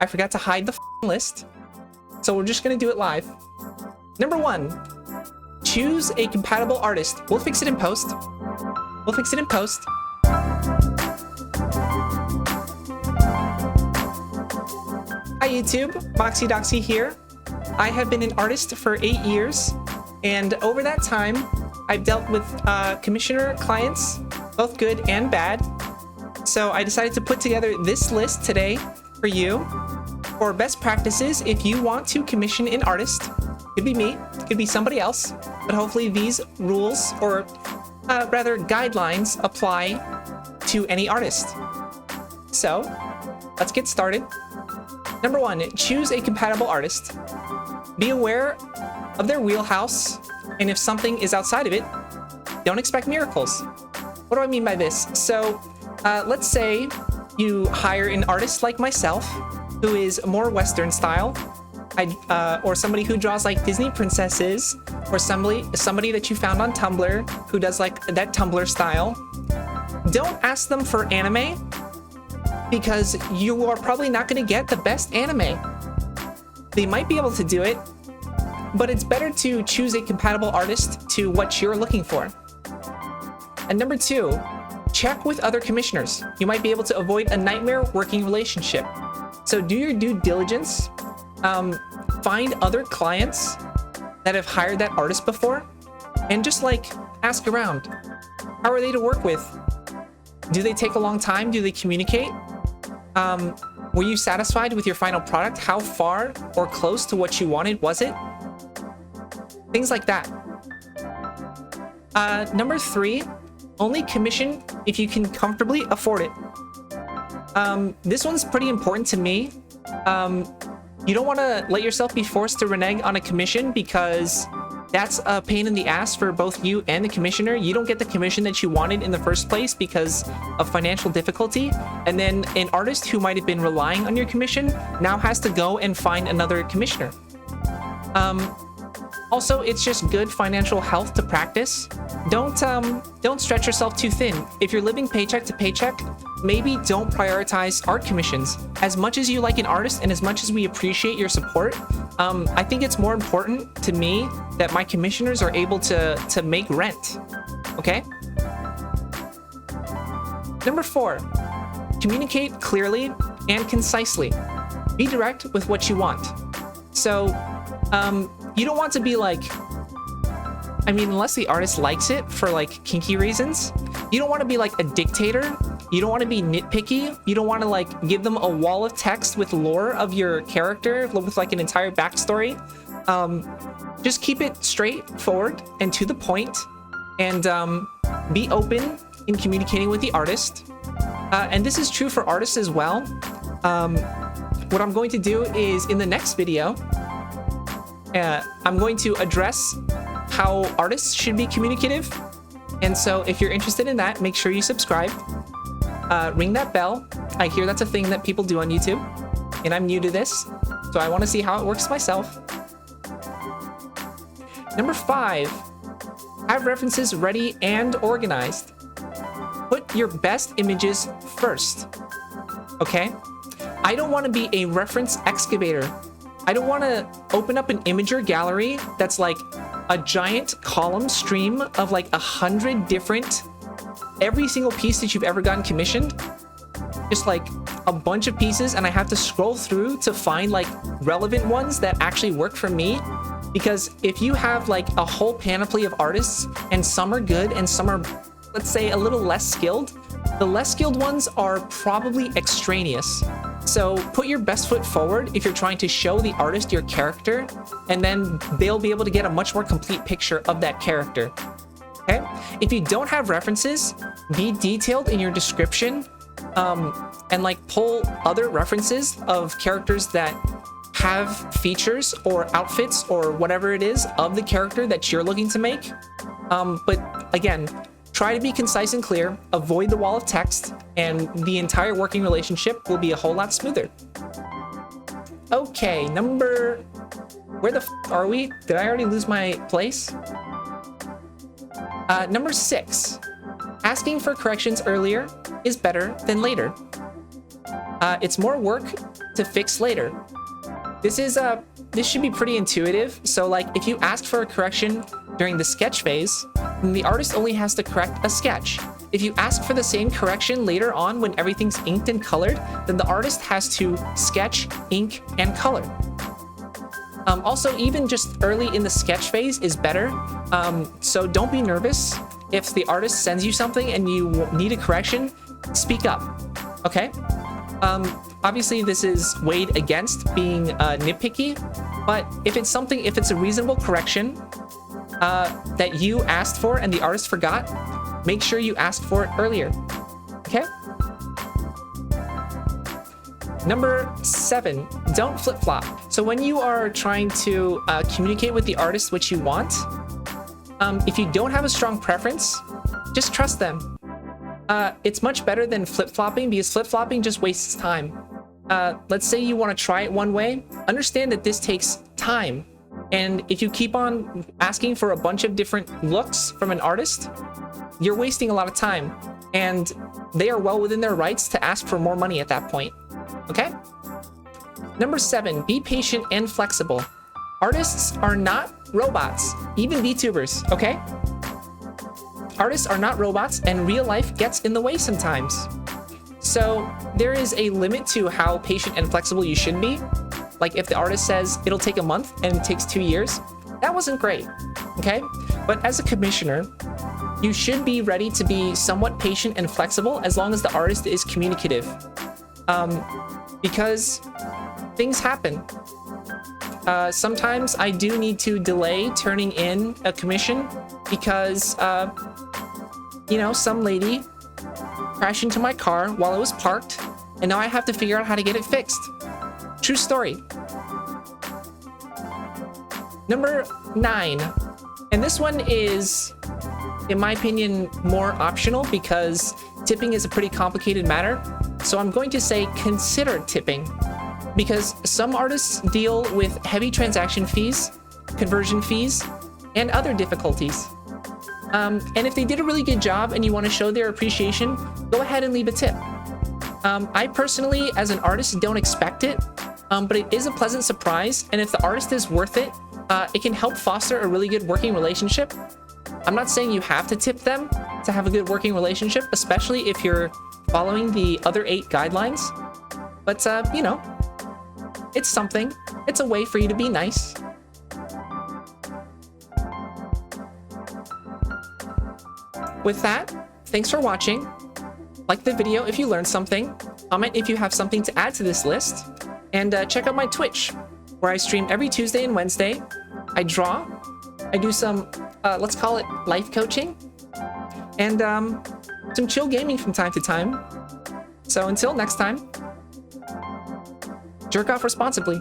I forgot to hide the list. So we're just gonna do it live. Number 1, choose a compatible artist. We'll fix it in post. We'll fix it in post. Hi YouTube, BoxyDoxy here. I have been an artist for 8 years, and over that time, I've dealt with commissioner clients, both good and bad. So I decided to put together this list today for you for best practices if you want to commission an artist. Could be me, could be somebody else, but hopefully these rules, or rather guidelines, apply to any artist. So let's get started. Number 1, choose a compatible artist. Be aware of their wheelhouse, and if something is outside of it, don't expect miracles. What do I mean by this? So let's say you hire an artist like myself who is more Western style, or somebody who draws like Disney princesses, or somebody that you found on Tumblr who does like that Tumblr style. Don't ask them for anime, because you are probably not going to get the best anime. They might be able to do it, but it's better to choose a compatible artist to what you're looking for. And number 2, check with other commissioners. You might be able to avoid a nightmare working relationship. So do your due diligence. Find other clients that have hired that artist before, and just like ask around. How are they to work with? Do they take a long time? Do they communicate? Were you satisfied with your final product? How far or close to what you wanted was it? Things like that. Number 3, only commission if you can comfortably afford it. This one's pretty important to me. You don't want to let yourself be forced to renege on a commission, because that's a pain in the ass for both you and the commissioner. You don't get the commission that you wanted in the first place because of financial difficulty, and then an artist who might have been relying on your commission now has to go and find another commissioner. Also, it's just good financial health to practice. Don't stretch yourself too thin. If you're living paycheck to paycheck, maybe don't prioritize art commissions. As much as you like an artist and as much as we appreciate your support, I think it's more important to me that my commissioners are able to make rent. Okay? Number 4, communicate clearly and concisely. Be direct with what you want. So, you don't want to be like, I mean, unless the artist likes it for like kinky reasons, you don't want to be like a dictator. You don't want to be nitpicky. You don't want to like give them a wall of text with lore of your character with like an entire backstory. Just keep it straightforward and to the point, and be open in communicating with the artist. And this is true for artists as well. What I'm going to do is in the next video, I'm going to address how artists should be communicative. And so if you're interested in that, make sure you subscribe. Ring that bell. I hear that's a thing that people do on YouTube, and I'm new to this, so I want to see how it works myself. Number 5, have references ready and organized. Put your best images first. Okay? I don't want to be a reference excavator. I don't want to open up an imager gallery that's like a giant column stream of like 100 different, every single piece that you've ever gotten commissioned, just like a bunch of pieces, and I have to scroll through to find like relevant ones that actually work for me. Because if you have like a whole panoply of artists, and some are good and some are, let's say, a little less skilled, the less skilled ones are probably extraneous. So put your best foot forward if you're trying to show the artist your character, and then they'll be able to get a much more complete picture of that character. Okay? If you don't have references, be detailed in your description, and like pull other references of characters that have features or outfits or whatever it is of the character that you're looking to make. But again, try to be concise and clear, avoid the wall of text, and the entire working relationship will be a whole lot smoother. Okay, where the f are we? Did I already lose my place? Number 6, asking for corrections earlier is better than later. It's more work to fix later. This should be pretty intuitive. So like if you ask for a correction during the sketch phase, then the artist only has to correct a sketch. If you ask for the same correction later on when everything's inked and colored, then the artist has to sketch, ink, and color. Also, even just early in the sketch phase is better. So don't be nervous. If the artist sends you something and you need a correction, speak up, okay? Obviously, this is weighed against being nitpicky, but if it's a reasonable correction that you asked for and the artist forgot, make sure you ask for it earlier, okay? Number 7, don't flip-flop. So when you are trying to communicate with the artist what you want, if you don't have a strong preference, just trust them. It's much better than flip-flopping because flip-flopping just wastes time. Let's say you want to try it one way, understand that this takes time. And if you keep on asking for a bunch of different looks from an artist, you're wasting a lot of time. And they are well within their rights to ask for more money at that point. Okay? Number 7, be patient and flexible. Artists are not robots, even VTubers, okay? Artists are not robots, and real life gets in the way sometimes. So there is a limit to how patient and flexible you should be. Like if the artist says it'll take a month and it takes 2 years, that wasn't great, okay? But as a commissioner, you should be ready to be somewhat patient and flexible as long as the artist is communicative. Because things happen. Sometimes I do need to delay turning in a commission because, you know, some lady crashed into my car while it was parked, and now I have to figure out how to get it fixed. True story. Number 9. And this one is, in my opinion, more optional because tipping is a pretty complicated matter. So I'm going to say consider tipping because some artists deal with heavy transaction fees, conversion fees, and other difficulties. And if they did a really good job and you want to show their appreciation, go ahead and leave a tip. I personally, as an artist, don't expect it, but it is a pleasant surprise. And if the artist is worth it, it can help foster a really good working relationship. I'm not saying you have to tip them to have a good working relationship, especially if you're following the other 8 guidelines. But, you know, it's something. It's a way for you to be nice. With that, thanks for watching. Like the video if you learned something. Comment if you have something to add to this list. And check out my Twitch, where I stream every Tuesday and Wednesday. I draw. I do some, let's call it life coaching. And some chill gaming from time to time. So until next time, jerk off responsibly.